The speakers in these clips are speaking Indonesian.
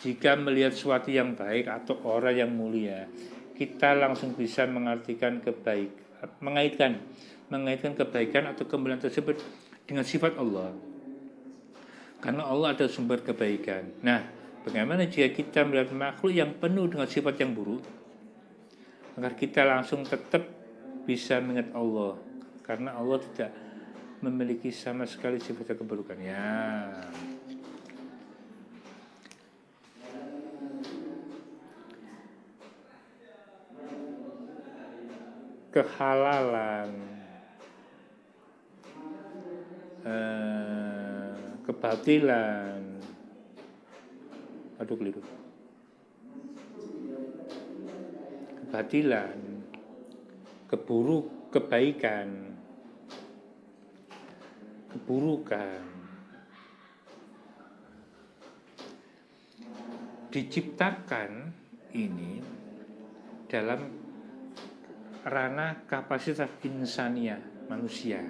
Jika melihat sesuatu yang baik atau orang yang mulia, kita langsung bisa mengaitkan kebaikan atau kemuliaan tersebut dengan sifat Allah. Karena Allah ada sumber kebaikan. Nah, bagaimana jika kita melihat makhluk yang penuh dengan sifat yang buruk, agar kita langsung tetap bisa mengingat Allah, karena Allah tidak memiliki sama sekali sifat keburukan. Ya. Kehalalan, kebatilan, kebatilan, kebaikan, keburukan diciptakan ini dalam ranah kapasitas insaniah manusia.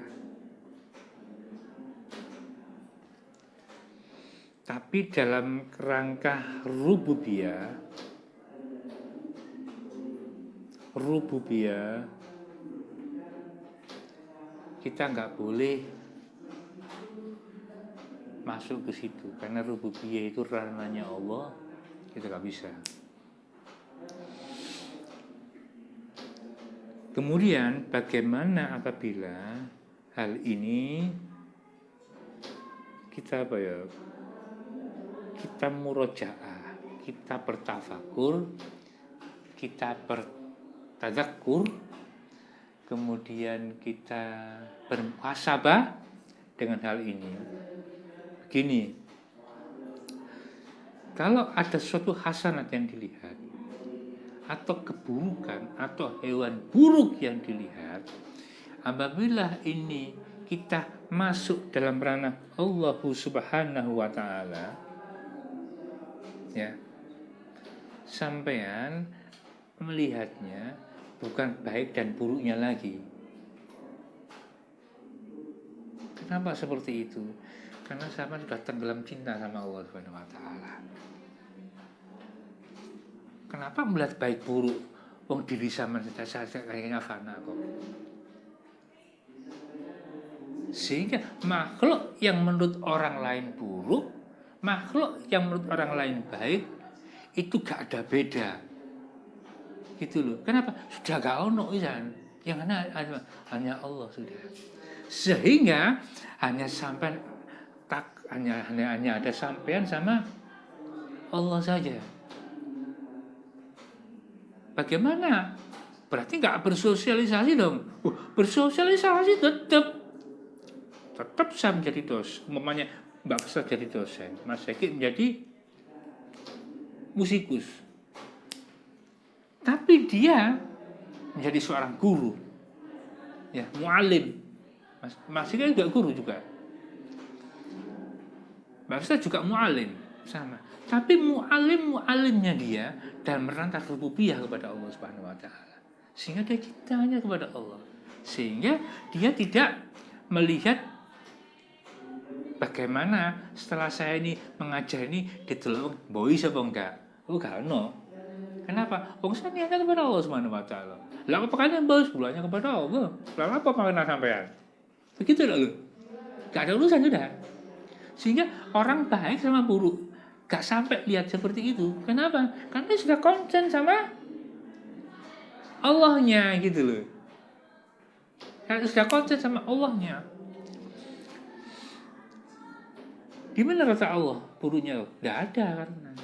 Tapi dalam kerangka rububiyah kita nggak boleh masuk ke situ, karena rububiyah itu ranahnya Allah, kita nggak bisa. Kemudian bagaimana apabila hal ini kita kita murojaah, kita bertafakur, kita bertadzakur, kemudian kita bermuhasabah dengan hal ini. Begini, kalau ada suatu hasanat yang dilihat, atau keburukan, atau hewan buruk yang dilihat, apabila ini kita masuk dalam ranah Allah Subhanahu wa Ta'ala, ya, sampean melihatnya bukan baik dan buruknya lagi. Kenapa seperti itu? Karena sampean sudah tenggelam cinta sama Allah Subhanahu wa Ta'ala. Kenapa melihat baik buruk? Wong diri sampean saja kayaknya fana kok. Sehingga makhluk yang menurut orang lain buruk, makhluk yang menurut orang lain baik, itu gak ada beda. Gitu loh. Kenapa? Sudah gak ono yang hanya Allah sudah. Sehingga hanya ada sampean sama Allah saja. Bagaimana? Berarti nggak bersosialisasi dong. Bersosialisasi tetap saya menjadi dosen. Umpamanya Mbak Fesa jadi dosen, Mas Eki menjadi musikus. Tapi dia menjadi seorang guru, ya, mu'alim. Mas Eki juga guru juga. Mbak Fesa juga mu'alim, sama. Tapi mu'alimnya dia dan merantau rububiyah kepada Allah Subhanahu wa Ta'ala. Sehingga dia cintanya kepada Allah. Sehingga dia tidak melihat bagaimana setelah saya ini mengajar ini ditelung boy apa enggak. Oh gak ono. Kenapa? Wong saya niatnya kepada Allah Subhanahu wa Ta'ala. Lah apa kalian bos bulannya kepada Allah? Lah apa makna sampean? Begitu loh. Gak ada urusan sudah. Sehingga orang baik sama buruk gak sampai lihat seperti itu. Kenapa? Karena sudah konsen sama Allahnya gitu loh. Karena sudah konsen sama Allahnya. Di mana kata Allah buruknya? Gak ada karena.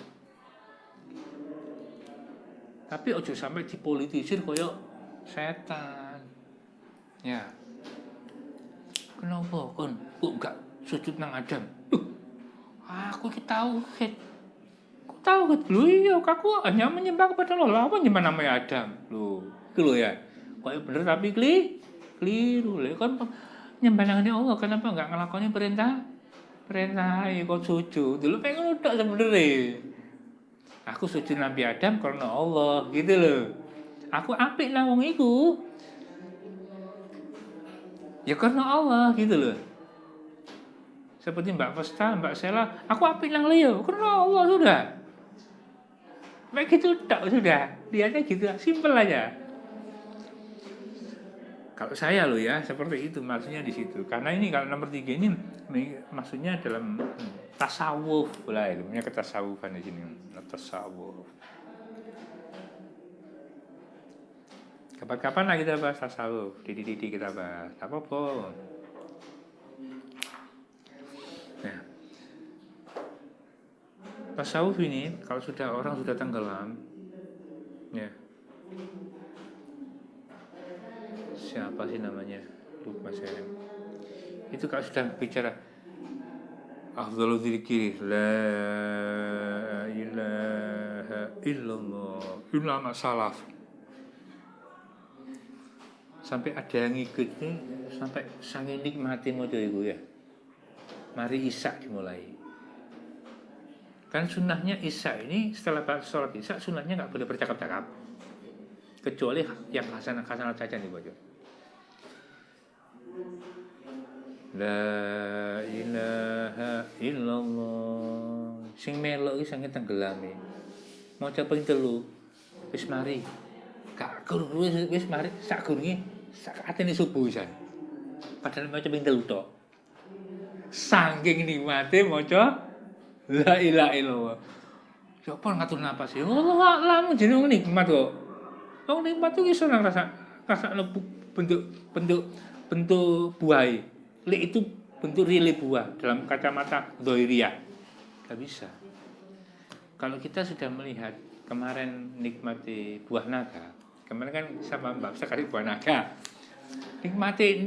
Tapi ojo sampai dipolitisir koyo setan. Ya. Kenapa kon kok gak sujud nang Adam? Aku tahu kan. Kok tahu kan? Loh iya, aku hanya menyembah kepada Allah. Apa nyembah namanya Adam? Loh, itu loh ya. Kok bener tapi keliru. Lah kan nyembah namanya Allah, kenapa enggak ngelakonin perintah kok sujud. Dulu pengen udah sebenarnya. Aku sujud Nabi Adam karena Allah, gitu loh. Aku apik nang wong iku. Ya karena Allah, gitu loh. Seperti Mbak Festa, Mbak Sela, aku apik nang liya karena Allah sudah. Kayak gitu tak sudah. Lihatnya gitu, simpel aja. Kalau saya loh ya, seperti itu maksudnya di situ. Karena ini kalau nomor 3 ini maksudnya dalam tasawuf lah, ilmunya ketasawufan di sini. Tasawuf. Kapan-kapan lah kita bahas tasawuf, Didi kita bahas. Apa-apa. Nah, tasawuf ini kalau orang sudah tenggelam, ya. Siapa sih namanya? Lupa saya. Itu kalau sudah bicara afdhalul dzikri la ilaha illallah ulama salaf. Sampai ada yang ikut ini, sampai sangat nikmati mojo itu ya. Mari Isya dimulai. Kan sunnahnya Isya ini setelah sholat Isya sunnahnya nggak boleh bercakap-cakap. Kecuali yang hasanah saja nih bojo. La ilaha illallah. Sing melok iki sange tenggelame. Maca ping 3. Wis mari. Gak guru wis mari sak gurunge sak atene subuh wisan. Padahal maca ping 3 tok. Saking nikmate maca la ilaha illallah. Ya apa ngatur napas ya. Allah alam jeneng nikmat kok. Wong nikmat itu iso nang rasa bentuk buah. Li itu bentuk real buah dalam kacamata Dhoiriyah. Gak bisa. Kalau kita sudah melihat kemarin nikmati buah naga, kemarin kan sama Mbak sekali buah naga. Nikmati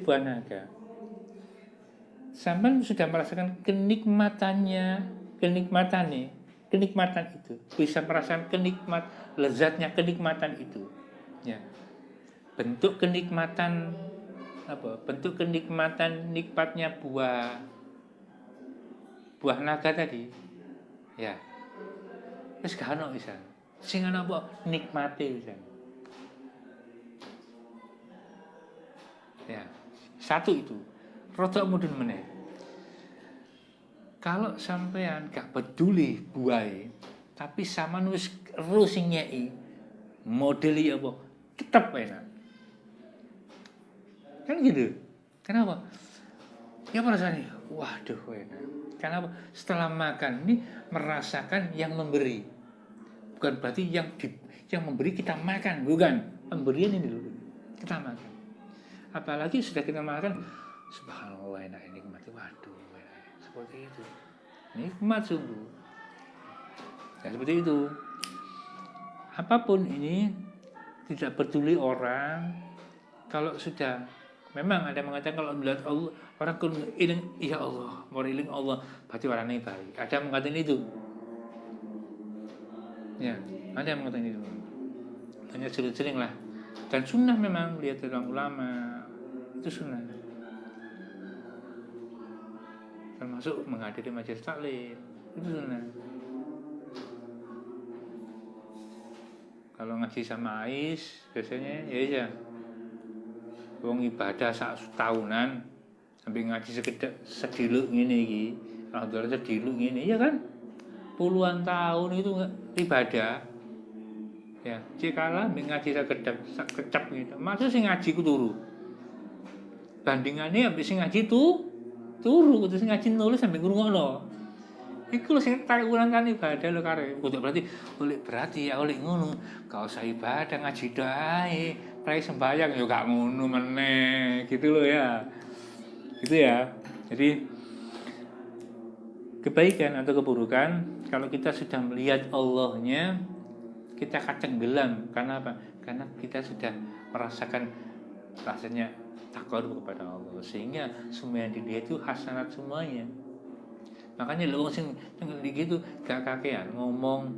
buah naga. Sampai sudah merasakan kenikmatan itu, bisa merasakan lezatnya kenikmatan itu. Ya. Bentuk kenikmatan nikmatnya buah naga tadi. Ya. Wis gak ono pisan. Sing ana apa nikmate pisan. Ya. Satu itu. Rodok mudun meneh. Kalau sampean gak peduli buahe, tapi sampean wis ero sing nyeki, modeli apa? Tetep enak. Kan gitu. Kenapa? Ya perasaannya, waduh enak. Kenapa? Setelah makan ini merasakan yang memberi. Bukan berarti yang memberi kita makan, bukan. Pemberian ini dulu. Kita makan. Apalagi sudah kita makan, subhanallah enak, nikmat. Waduh, enak. Seperti itu. Nikmat sungguh. Ya seperti itu. Apapun ini tidak peduli orang, kalau sudah memang ada yang mengatakan kalau melihat Allah, orang iling ya Allah, mau iling Allah, berarti orangnya baik. Ada yang mengatakan itu. Ya, ada yang mengatakan itu. Hanya sering-sering lah. Dan sunnah memang lihat orang ulama itu sunnah. Termasuk menghadiri majelis taklim itu sunnah. Kalau ngaji sama Ais biasanya ya. Wong ibadah sak tahunan sampai ngaji sediluk ngene iki. Alhamdulillah sediluk ngene ya kan. Puluhan tahun itu ibadah. Ya, cikala ngaji sak kecap gitu. Maksud sing ngaji ku turu. Bandingannya ambek sing ngaji turu, kudu sing ngaji nulis sampe ngrungokno. Iku lho sing tarik ulang kan ibadah lho karep. Kudu berarti ya oleh ngono. Gak usah ibadah ngaji doae. Prai sembahyang ya gak ngono meneh, gitu loh ya. Gitu ya. Jadi kebaikan atau keburukan kalau kita sudah melihat Allahnya, kita akan tenggelam. Karena apa? Karena kita sudah merasakan rasanya taqarrub kepada Allah, sehingga semua yang dilihat itu hasanat semuanya. Makanya lu sing gitu gak kakean ngomong.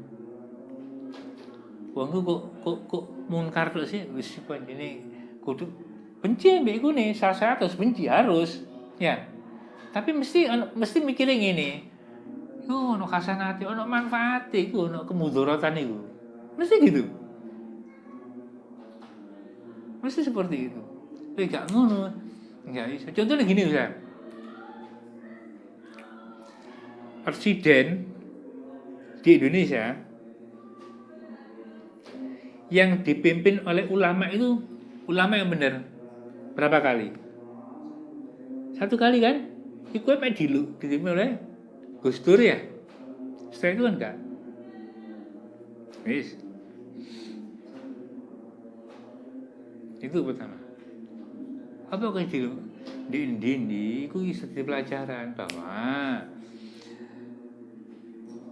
Wong kok munkar terus sih wis ini kudu benci mbek iku nih, salah terus benci harus. Ya. Tapi mesti mikirnya ngene. Yo ono hasanate, ono manfaate iku, ono kemudaratan iku. Mesti gitu. Mesti seperti itu. Tapi gak ngono. Enggak bisa. Contohnya gini ya. Presiden di Indonesia yang dipimpin oleh ulama itu ulama yang benar berapa kali? 1 kali kan? Iku apa dipimpin oleh Gus Dur ya? Setelah itu kan enggak. Wis. Itu pertama. Apa kok di iku iso pelajaran bahwa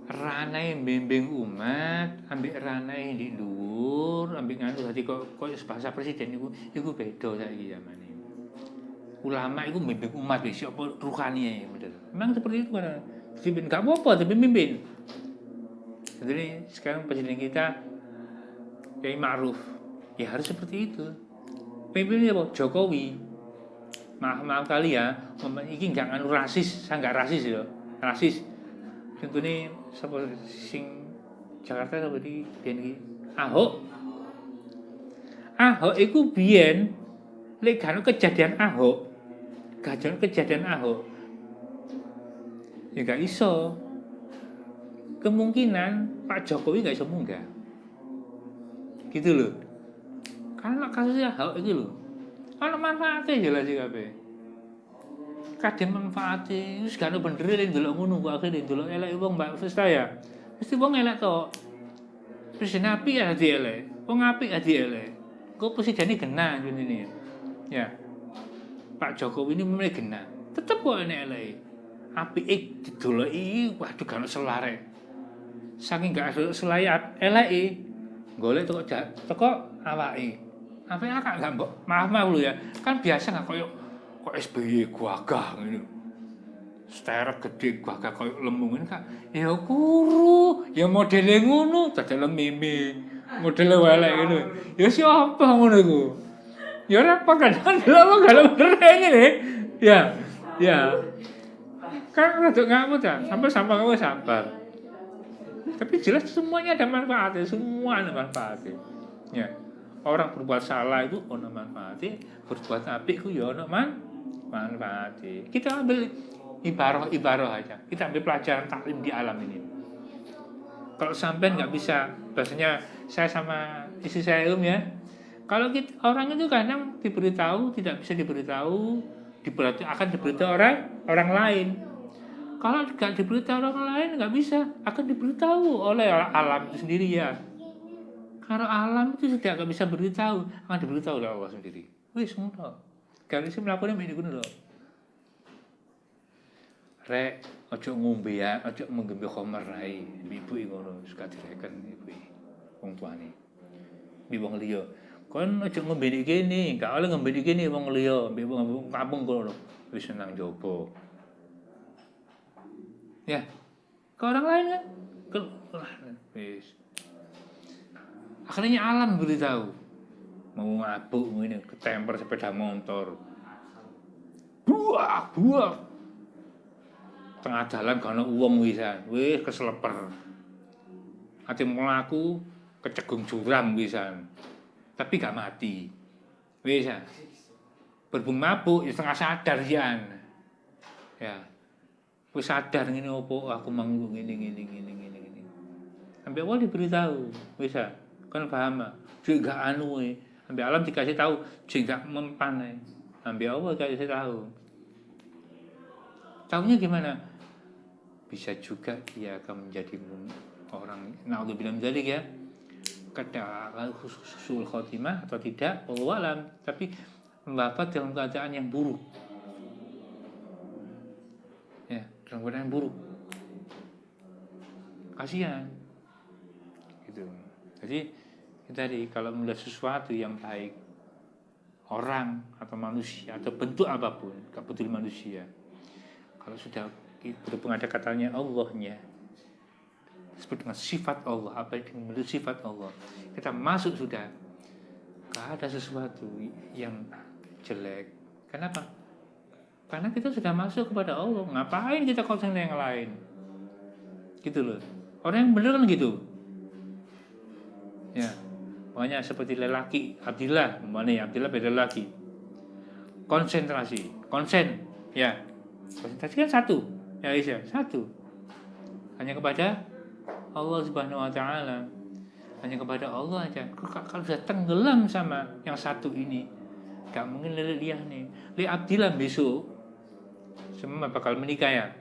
ranai bimbing umat, ambek ranai di dhuwur, ambek nganu dadi kok bahasa presiden iku beda saiki zamane. Ulama itu bimbing umat wis apa ruhani ya bener. Memang seperti itu kan. Pimpin enggak apa-apa tapi pimpin. Jadi sekarang presiden kita Kiai Ma'ruf ya harus seperti itu. Pimpinnya apa? Jokowi. Maaf kali ya, iki enggak nganu rasis, saya enggak rasis ya. Rasis. Contohnya sapa sing Jakarta sapa di biyen iki? Ahok. Ahok iku biyen lek kan kejadian Ahok. Kejadian Ahok. Ya enggak iso. Kemungkinan Pak Jokowi enggak iso munggah. Gitu loh. Karena kasusnya Ahok itu loh. Kalau manfaatnya jelas sih kabeh. Kadang manfaatnya wis gak ono bener nek ndelok ngono kok akhire ndelok elek wong Mbak Fusta ya. Mesti wong elek tok. Presiden apik ya dadi elek. Wong apik ya dadi elek. Kok presidene genah ngene ya. Pak Jokowi ini memang genah. Tetep kok enek elek. Apike didoloki waduh gak ono selare. Saking gak ono selayat eleke golek teko awake. Apa ya kak nggak mbok maaf lu ya kan biasa nggak kok SBY gagah gitu sterek gede gagah kayak lembung ini kak ya kuru ya modelnya ngono dadal meme modelnya welek gitu ya siapa ngono iku ya ora kadang lho bener ini nih ya kan rada ngamuk ta sampai kamu sabar tapi jelas semuanya ada manfaatnya semua ada manfaatnya ya. Orang berbuat salah itu ono manfaatnya, berbuat apik itu ya ono manfaatnya. Kita ambil ibaroh aja. Kita ambil pelajaran taklim di alam ini. Kalau sampai nggak bisa, biasanya saya sama istri saya ya. Kalau orang itu kadang diberitahu, tidak bisa diberitahu, akan diberitahu orang lain. Kalau nggak diberitahu orang lain nggak bisa, akan diberitahu oleh alam itu sendiri ya. Kalau alam itu tidak akan bisa beritahu, akan diberitahu oleh Allah sendiri. Wis ngono. Kalau sih melakukan ini ngono lho. Rek, ojo ngombe ya, ojo ngombe khamar ae. Ibu iki ngono, suka direken ibu iki. Wong tuane. Bi wong liya. Kon ojo ngombe iki kene, gak oleh ngombe iki kene wong liya, mbek wong kampung kono. Wis senang jopo. Ya. Ke orang lain kan? Wis. Akhirnya alam beritahu mau ngabuk ini ketemper sepeda motor buah tengah jalan gak ono wong wisan wis keseleper ati mlaku kecegung jurang wisan tapi gak mati wis berbung mabuk ya setengah sadar sian ya wis sadar ngene opo aku manggung ngene sampai awal diberitahu wis kan paham jek gak anu ambil alam dikasih tahu jek gak mempan ambil Allah dikasih tahunya gimana bisa juga dia akan menjadi orang naudzubillah dzalik ya kada khusul khotimah atau tidak wallahu alam tapi wafat dalam keadaan yang buruk ya dalam keadaan buruk kasihan gitu jadi tadi kalau melihat sesuatu yang baik orang atau manusia atau bentuk apapun gak betul manusia kalau sudah berhubung ada katanya Allahnya disebut dengan sifat Allah apa yang menurut sifat Allah kita masuk sudah gak ada sesuatu yang jelek kenapa? Karena kita sudah masuk kepada Allah ngapain kita konsen yang lain gitu loh orang yang benar kan gitu ya makanya seperti lelaki Abdillah beda lelaki konsen ya konsentrasi kan satu ya Aisyah satu hanya kepada Allah Subhanahu wa taala hanya kepada Allah aja. Kalau sudah tenggelam sama yang satu ini, gak mungkin lihat dia nih. Lihat Abdillah besok semua bakal menikah ya.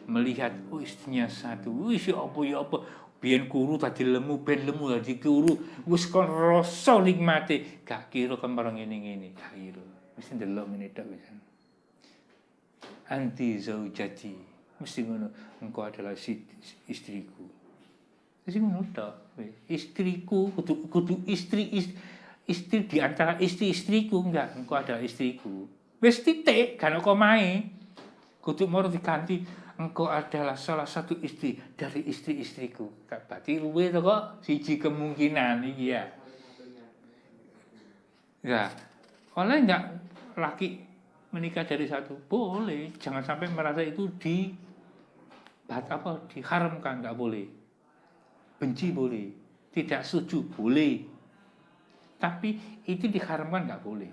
Melihat istrinya satu, ya apa biyen kuru tadi lemu, ben lemu tadi kuru, wis kon rasa nikmate, gak kira kan barang ngene-ngene, gak kira. Mesti ndelok ngene tok wis. Anti zaujati, mesti ngono, engkau adalah istriku. Mesti ngono tok. Istriku kudu istri di antara istri-istriku, enggak, engkau adalah istriku. Wis titik, gak ono komae. Kudu moro diganti, engkau adalah salah satu istri dari istri-istriku. Berarti luwe to kok siji kemungkinan iki ya. Ya, oleh enggak laki menikah dari satu? Boleh, jangan sampai merasa itu diharamkan, enggak boleh. Benci boleh, tidak setuju boleh. Tapi itu diharamkan enggak boleh.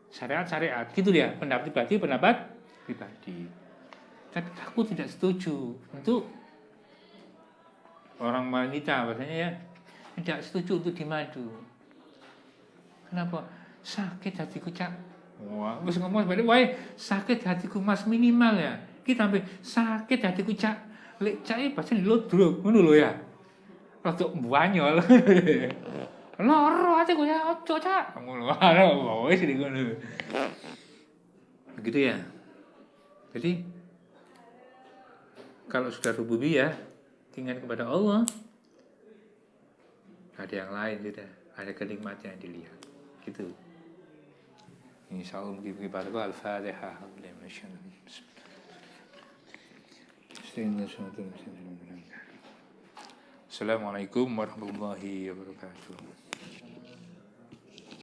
Syariat gitu ya, pendapat pribadi. Tapi aku tidak setuju untuk orang wanita bahasanya ya, tidak setuju untuk dimadu. Kenapa? Sakit hatiku cak. Wah, wis ngomong seperti wae sakit hatiku mas minimal ya. Kita sampai sakit hatiku cak. Lek cak iki bahasa lodrok ngono lho ya. Rodok banyol. Loro hatiku ya ojo cak. Ngono. Wis ngono. Begitu ya. Jadi kalau sudah rububiyah, tinggal kepada Allah, ada yang lain tidak, ada kenikmatan yang dilihat, gitu. Insyaallah kita Al-Fatihah. Assalamualaikum warahmatullahi wabarakatuh.